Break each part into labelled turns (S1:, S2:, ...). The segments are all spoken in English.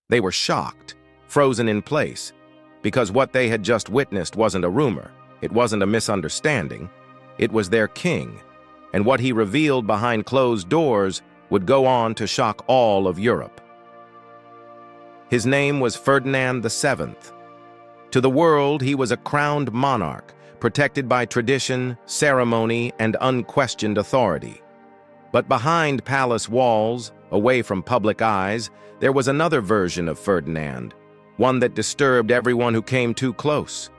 S1: They were shocked, frozen in place, because what they had just witnessed wasn't a rumor, it wasn't a misunderstanding, it was their king, and what he revealed behind closed doors would go on to shock all of Europe. His name was Ferdinand VII. To the world, he was a crowned monarch, protected by tradition, ceremony, and unquestioned authority. But behind palace walls, away from public eyes, there was another version of Ferdinand, one that disturbed everyone who came too close.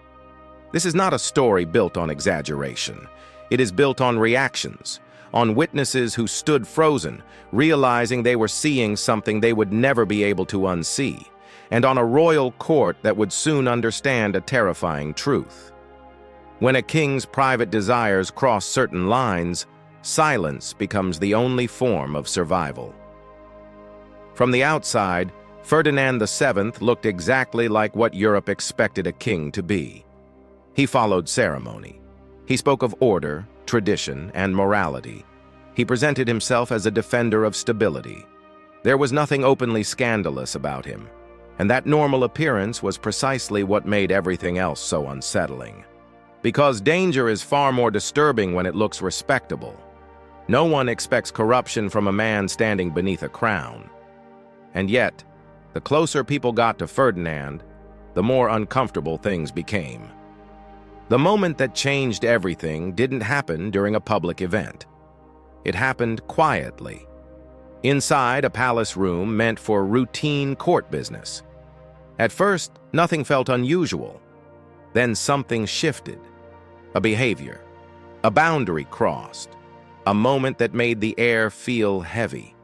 S1: This is not a story built on exaggeration. It is built on reactions, on witnesses who stood frozen, realizing they were seeing something they would never be able to unsee, and on a royal court that would soon understand a terrifying truth. When a king's private desires cross certain lines, silence becomes the only form of survival. From the outside, Ferdinand VII looked exactly like what Europe expected a king to be. He followed ceremony. He spoke of order, tradition, and morality. He presented himself as a defender of stability. There was nothing openly scandalous about him, and that normal appearance was precisely what made everything else so unsettling. Because danger is far more disturbing when it looks respectable. No one expects corruption from a man standing beneath a crown. And yet, the closer people got to Ferdinand, the more uncomfortable things became. The moment that changed everything didn't happen during a public event. It happened quietly, inside a palace room meant for routine court business. At first, nothing felt unusual. Then something shifted. A behavior, a boundary crossed, a moment that made the air feel heavy.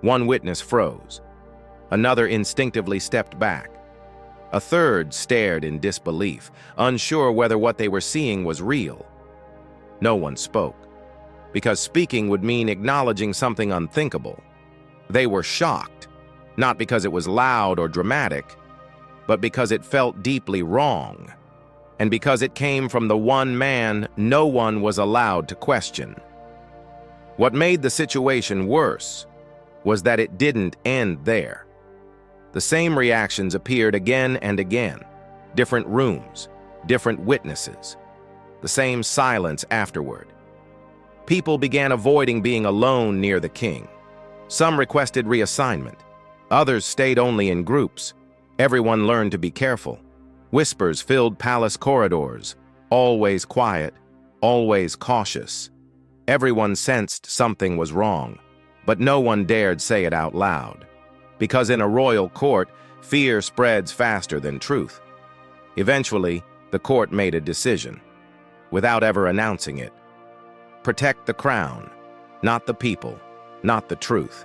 S1: One witness froze. Another instinctively stepped back. A third stared in disbelief, unsure whether what they were seeing was real. No one spoke, because speaking would mean acknowledging something unthinkable. They were shocked, not because it was loud or dramatic, but because it felt deeply wrong, and because it came from the one man no one was allowed to question. What made the situation worse was that it didn't end there. The same reactions appeared again and again, different rooms, different witnesses, the same silence afterward. People began avoiding being alone near the king. Some requested reassignment. Others stayed only in groups. Everyone learned to be careful. Whispers filled palace corridors, always quiet, always cautious. Everyone sensed something was wrong, but no one dared say it out loud. Because in a royal court, fear spreads faster than truth. Eventually, the court made a decision, without ever announcing it. Protect the crown, not the people, not the truth.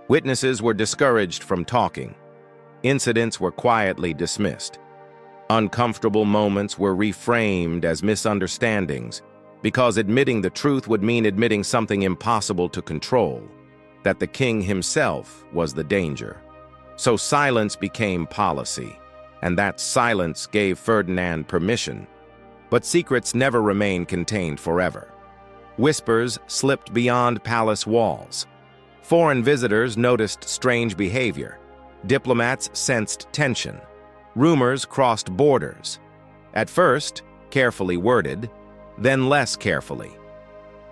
S1: Witnesses were discouraged from talking. Incidents were quietly dismissed. Uncomfortable moments were reframed as misunderstandings, because admitting the truth would mean admitting something impossible to control, that the king himself was the danger. So silence became policy, and that silence gave Ferdinand permission. But secrets never remain contained forever. Whispers slipped beyond palace walls. Foreign visitors noticed strange behavior. Diplomats sensed tension. Rumors crossed borders. At first, carefully worded, then less carefully.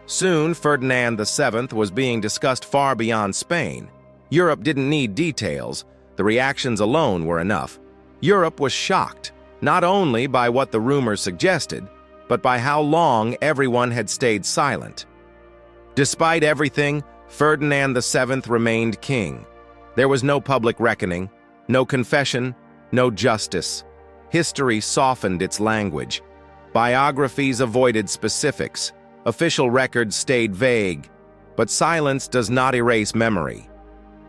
S1: Soon, Ferdinand VII was being discussed far beyond Spain. Europe didn't need details. The reactions alone were enough. Europe was shocked, not only by what the rumors suggested, but by how long everyone had stayed silent. Despite everything, Ferdinand VII remained king. There was no public reckoning, no confession, no justice. History softened its language. Biographies avoided specifics. Official records stayed vague, but silence does not erase memory.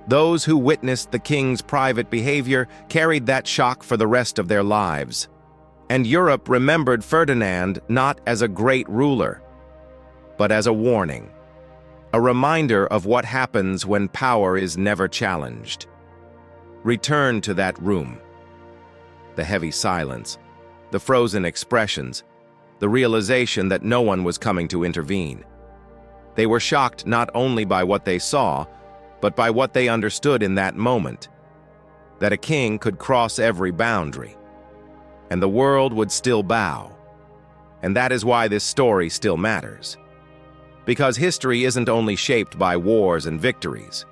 S1: Those who witnessed the king's private behavior carried that shock for the rest of their lives. And Europe remembered Ferdinand not as a great ruler, but as a warning, a reminder of what happens when power is never challenged. Return to that room. The heavy silence, the frozen expressions, the realization that no one was coming to intervene. They were shocked not only by what they saw, but by what they understood in that moment. that a king could cross every boundary, and the world would still bow. And that is why this story still matters. Because history isn't only shaped by wars and victories.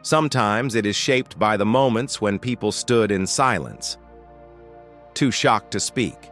S1: Sometimes it is shaped by the moments when people stood in silence, too shocked to speak,